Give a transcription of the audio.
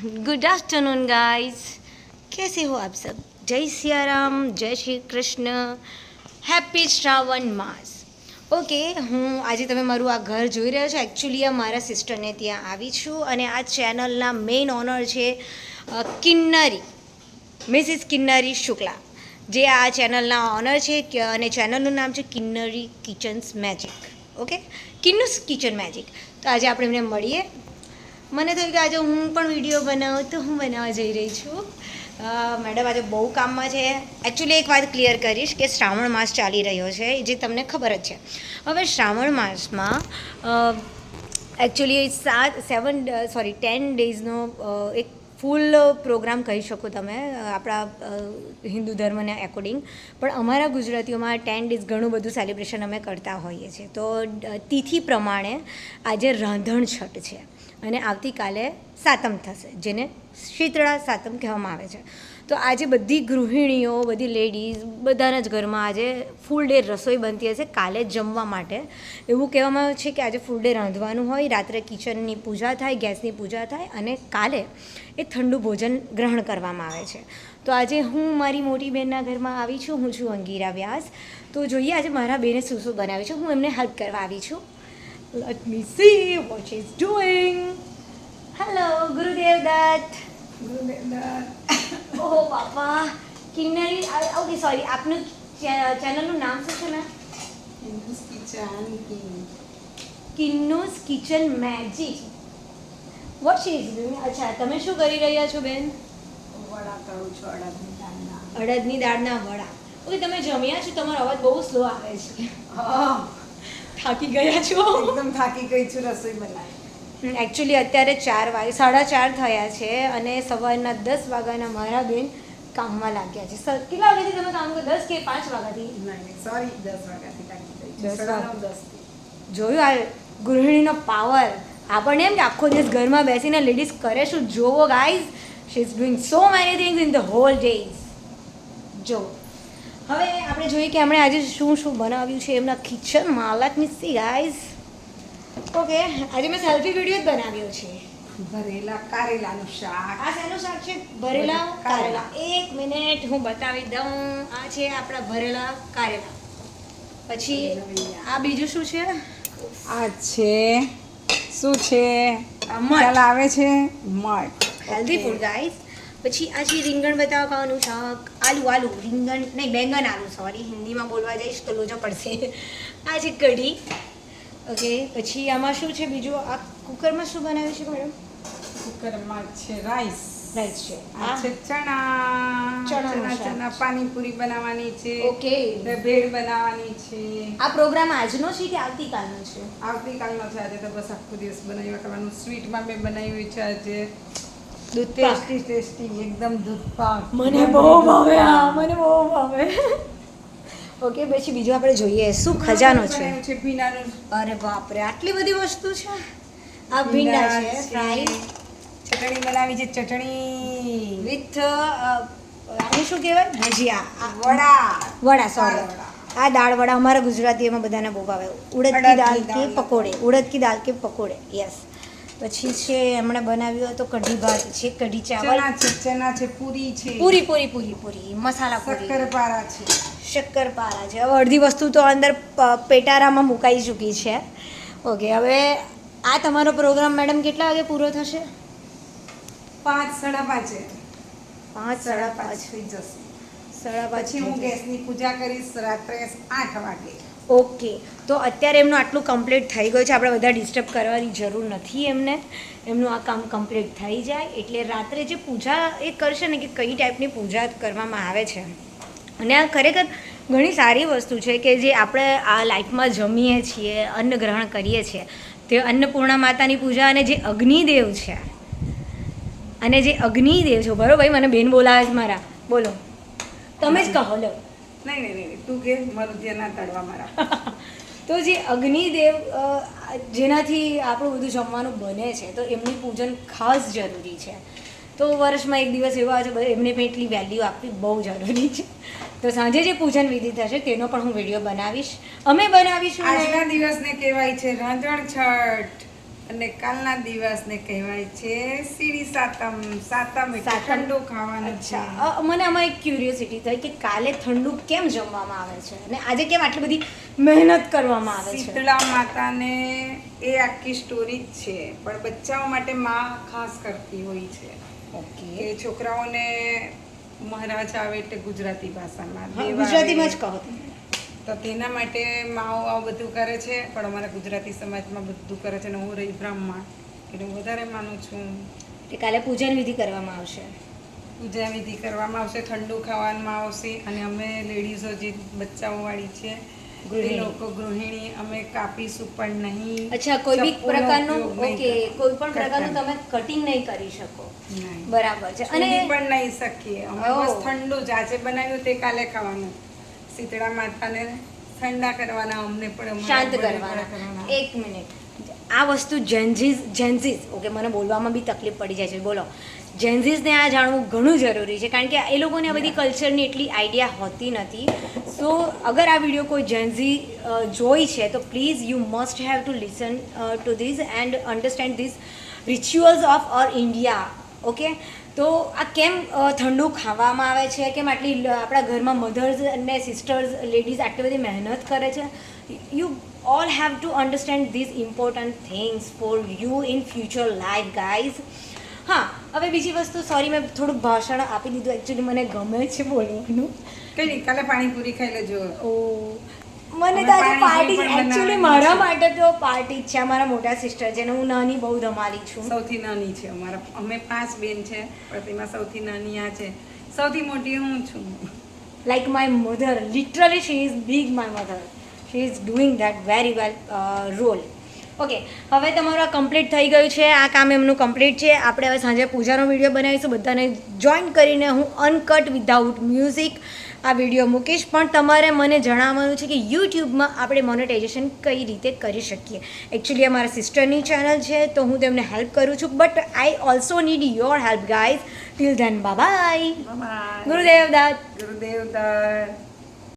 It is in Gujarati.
गुड आफ्टरनून गाइस, कैसे हो आप सब? जय सिया राम, जय શ્રી કૃષ્ણ, હેપી શ્રાવણ માસ. ઓકે, હું આજે તમે મારું આ ઘર જોઈ રહ્યા છો. એકચ્યુઅલી આ મારા સિસ્ટરને ત્યાં આવી છું અને આ ચેનલના મેઇન ઓનર છે કિન્નરી, મિસિસ કિન્નરી શુક્લા, જે આ ચેનલના ઓનર છે અને ચેનલનું નામ છે Kinnari kitchens magic. Okay, Kinnu's kitchen magic. તો આજે આપણે એમને મળીએ. મને થયું કે આજે હું પણ વિડીયો બનાવું, તો હું બનાવવા જઈ રહી છું. મેડમ આજે બહુ કામમાં છે. એકચ્યુઅલી એક વાત ક્લિયર કરીશ કે શ્રાવણ માસ ચાલી રહ્યો છે, જે તમને ખબર જ છે. હવે શ્રાવણ માસમાં એકચ્યુઅલી 10 ડેઝનો એક ફૂલ પ્રોગ્રામ કહી શકો તમે આપણા હિન્દુ ધર્મના એકોર્ડિંગ. પણ અમારા ગુજરાતીઓમાં 10 ડેઝ ઘણું બધું સેલિબ્રેશન અમે કરતા હોઈએ છીએ. તો તિથિ પ્રમાણે આજે રાંધણ છઠ છે અને આવતીકાલે સાતમ થશે, જેને શીતળા સાતમ કહેવામાં આવે છે. તો આજે બધી ગૃહિણીઓ, બધી લેડીઝ, બધાના જ ઘરમાં આજે ફૂલ ડે રસોઈ બનતી હશે કાલે જમવા માટે. એવું કહેવામાં આવે છે કે આજે ફૂલ ડે રાંધવાનું હોય, રાત્રે કિચનની પૂજા થાય, ગેસની પૂજા થાય અને કાલે એ ઠંડુ ભોજન ગ્રહણ કરવામાં આવે છે. તો આજે હું મારી મોટી બહેનના ઘરમાં આવી છું. હું છું અંગીરા વ્યાસ. તો જોઈએ આજે મારા બેને શું શું બનાવ્યું છે. હું એમને હેલ્પ કરવા આવી છું. Let me see what she's doing. Hello, Gurudev Dutt. ગુરુદેવ દત્ત. ઓહો બાપા, કિન્નરી. ઓકે સોરી, આપનું ચેનલનું નામ શું છે મેમ? હિન્દુસ kitchen king. Kinnu's kitchen magic. What she is doing? અચ્છા, તમે શું કરી રહ્યા છો બેન? વડા કરું છું અડદની દાળના. અડદની દાળના વડા. ઓકે, તમે જમ્યા છો? તમારો અવાજ બહુ સ્લો આવે છે. હા, થાકી ગયા છો? એકદમ થાકી ગઈ છું રસોઈ બનાવી. એકચ્યુઅલી અત્યારે 4:30 થયા છે અને સવારના 10 વાગ્યાના મારા બેન કામમાં લાગ્યા છે. કેટલા વાગ્યાથી તમે કામ કરો? 10 કે 5 વાગ્યાથી? નહીં સોરી, 10 વાગ્યાથી થાકી ગઈ છું. 10 9:30 જોયું આ ગૃહિણીનો પાવર. આપણને એમ કે આખો દિવસ ઘરમાં બેસીને લેડીઝ કરે શું? જોવો guys, she is doing so many things in the whole days. જો હવે આપણે જોઈએ કે આપણે આજે શું શું બનાવ્યું છે એમના કિચનમાં. Let me C guys. Okay, આજે મેં સેલ્ફી વિડીયો જ બનાવ્યો છે. ભરેલા કારેલાનું શાક. આ શેનું શાક છે? ભરેલા કારેલા. એક મિનિટ હું બતાવી દઉં. આ છે આપણા ભરેલા કારેલા. પછી આ બીજું શું છે? આ છે શું છે? ખ્યાલ આવે છે? મઠ. Healthy food guys. પછી આ છે રીંગણ બતાવવા ખાવાનું શાક. આલુ રીંગણ નહીં, બેંગન આલુ, સોરી, હિન્દીમાં બોલવા જઈશ તો લોચો પડશે. આ છે કઢી. ઓકે, પછી આમાં શું છે બીજું? આ કુકરમાં શું બનાવ્યું છે મેડમ? કુકરમાં છે રાઈસ. રાઈસ છે. આ છે ચણા. ચણાનું શાક. ચણા પાણીપુરી બનાવવાની છે. ઓકે. ભેળ બનાવવાની છે. આ પ્રોગ્રામ આજનો છે કે આવતીકાલનો છે? આવતીકાલનો છે. આજે તો બસ આખો દિવસ બનાવ્યા કરવાનું. સ્વીટમાં મેં બનાવ્યું છે આજે દૂધ ટેસ્ટી એકદમ દૂધ પાક. મને બહુ ભાવે. મને બહુ ભાવે. ઓકે, પછી બીજું આપણે જોઈએ શું ખજાનો છે. છે ભીંડાનું. અરે બાપરે, આટલી બધી વસ્તુ છે. આ ભીંડા છે ફ્રાય. ચટણી બનાવી છે, ચટણી વિથ આને શું કહેવાય? ભજીયા. વડા. સોરી, વડા. આ દાળ વડા અમારા ગુજરાતીઓમાં બધાને બહુ ભાવે. ઉડદ કી દાલ કે પકોડે. ઉડદ કી દાલ કે પકોડે, યસ. પછી છે એમણે બનાવ્યું હતું કઢી ભાત છે, કઢી ચાવલ, ચના છે, પૂરી છે, પૂરી મસાલા પૂરી, શક્કરપારા છે. શક્કરપારા છે. હવે અડધી વસ્તુ તો અંદર પેટારામાં મુકાઈ ચૂકી છે. ઓકે, હવે આ તમારો પ્રોગ્રામ મેડમ કેટલા વાગે પૂરો થશે? 5, 5:30. 5, 5:30 થઈ જશે. 5:30 પછી હું ગેસની પૂજા કરીશ રાત્રે 8 વાગે. ઓકે, તો અત્યારે એમનું આટલું કમ્પ્લીટ થઈ ગયું છે. આપણે બધા ડિસ્ટર્બ કરવાની જરૂર નથી એમને. એમનું આ કામ કમ્પ્લીટ થઈ જાય એટલે રાત્રે જે પૂજા એ કરશે ને, કે કઈ ટાઈપની પૂજા કરવામાં આવે છે. અને આ ખરેખર ઘણી સારી વસ્તુ છે કે જે આપણે આ લાઈફમાં જમીએ છીએ, અન્ન ગ્રહણ કરીએ છીએ, તે અન્નપૂર્ણા માતાની પૂજા. અને જે અગ્નિદેવ છે, બરોબર ભાઈ, મને બેન બોલાવે છે મારા. બોલો, તમે જ કહો. લો નહીં તું કે મારું ધ્યાન ના તળવા મારા. તો જે અગ્નિદેવ જેનાથી આપણું બધું જમવાનું બને છે, તો એમની પૂજન ખાસ જરૂરી છે. તો વર્ષમાં એક દિવસ એવો આવે છે, એમને પણ એટલી વેલ્યુ આપવી બહુ જરૂરી છે. તો સાંજે જે પૂજન વિધિ થશે તેનો પણ હું વિડીયો બનાવીશ. અમે બનાવીશું. આજના દિવસને કહેવાય છે રાંધણ છઠ. અને કાલના દિવસને કહેવાય છે સીડી સાતમ. સાતમ એટલે સાતમ. ઠંડુ ખાવાનું છે. અચ્છા મને આમાં એક ક્યુરિયોસિટી થઈ કે કાલે ઠંડુ કેમ જમવામાં આવે છે અને આજે કેમ આટલી બધી મહેનત કરવામાં આવે છે? શીતળા માતાને એ આખી સ્ટોરી જ છે, પણ બચ્ચાઓ માટે માં ખાસ કરતી હોય છે ઓકે કે છોકરાઓને મહારાજ આવે એટલે ગુજરાતી ભાષામાં દેવ ગુજરાતીમાં જ આવે. કહો તમે. તો તેના માટે માઓ આ બધું કરે છે, પણ અમારા ગુજરાતી સમાજમાં બધું કરે છે. અને હું રહી બ્રાહ્મણ એટલે હું વધારે માનું છું. એટલે કાલે પૂજન વિધિ કરવામાં આવશે. પૂજા વિધિ કરવામાં આવશે, ઠંડુ ખાવામાં આવશે. અને અમે લેડીઝો જે બચ્ચાઓવાળી છે એ ગૃહિણી. લોકો ગૃહિણી અમે કાપીશું પણ નહીં. અચ્છા કોઈ બી ચપ્પુનો પ્રકારનું ઉપયોગ નહીં ઓકે કોઈ પણ પ્રકારનું કરતા. તમે કટિંગ નહીં કરી શકો. નહીં. બરાબર છે. અને છૂલી પણ નહીં શકીએ અમે. ઓહ. બસ ઠંડુ જ આજે બનાવ્યું તે કાલે ખાવાનું. શીતળા માતાને ઠંડા કરવાના, અમને પણ અમારા શાંત બને કરવાના. કરવાના. એક મિનિટ આ વસ્તુ જેન્ઝીસ ઓકે મને બોલવામાં બી તકલીફ પડી જાય છે. બોલો જેન્ઝીસને આ જાણવું ઘણું જરૂરી છે કારણ કે એ લોકોને આ બધી કલ્ચરની એટલી આઈડિયા હોતી નથી. સો અગર આ વિડીયો કોઈ જેન્ઝી જોઈ છે તો please you must have to listen to this and understand this rituals of our India. Okay તો આ કેમ ઠંડુ ખાવામાં આવે છે, કેમ આટલી આપણા ઘરમાં મધર્સ અને સિસ્ટર્સ લેડીઝ આટલી બધી મહેનત કરે છે. You all have to understand this important things for you in future life guys. હા હવે બીજી વસ્તુ સોરી મેં થોડુંક ભાષણ આપી દીધું, એકચ્યુઅલી મને ગમે છે બોલવાનું. કઈ નહીં, કાલે પાણીપુરી ખાઈ લેજો. ઓ મને તો આજે પાર્ટી એકચ્યુઅલી મારા માટે તો પાર્ટી જ છે. અમારા મોટા સિસ્ટર છે ને હું નાની બહુ ધમાલી છું. સૌથી નાની છે અમારા. અમે 5 બેન છે, પણ તેમાં સૌથી નાની આ છે. સૌથી મોટી હું છું. Like my mother, literally she is big my mother. She is doing that very well role. Okay હવે તમારું આ કમ્પ્લીટ થઈ ગયું છે, આ કામ એમનું કમ્પ્લીટ છે. આપણે હવે સાંજે પૂજાનો વિડીયો બનાવીશું, બધાને જોઈન કરીને હું અનકટ વિધાઉટ મ્યુઝિક આ વિડીયો મૂકીશ. પણ તમારે મને જણાવવાનું છે કે યુટ્યુબમાં આપણે મોનેટાઇઝેશન કઈ રીતે કરી શકીએ. એકચ્યુઅલી આ મારા સિસ્ટરની ચેનલ છે તો હું તેમને હેલ્પ કરું છું, but I also need your help guys. Till then bye bye. Bye. Gurudev Datta. Gurudev Dutt.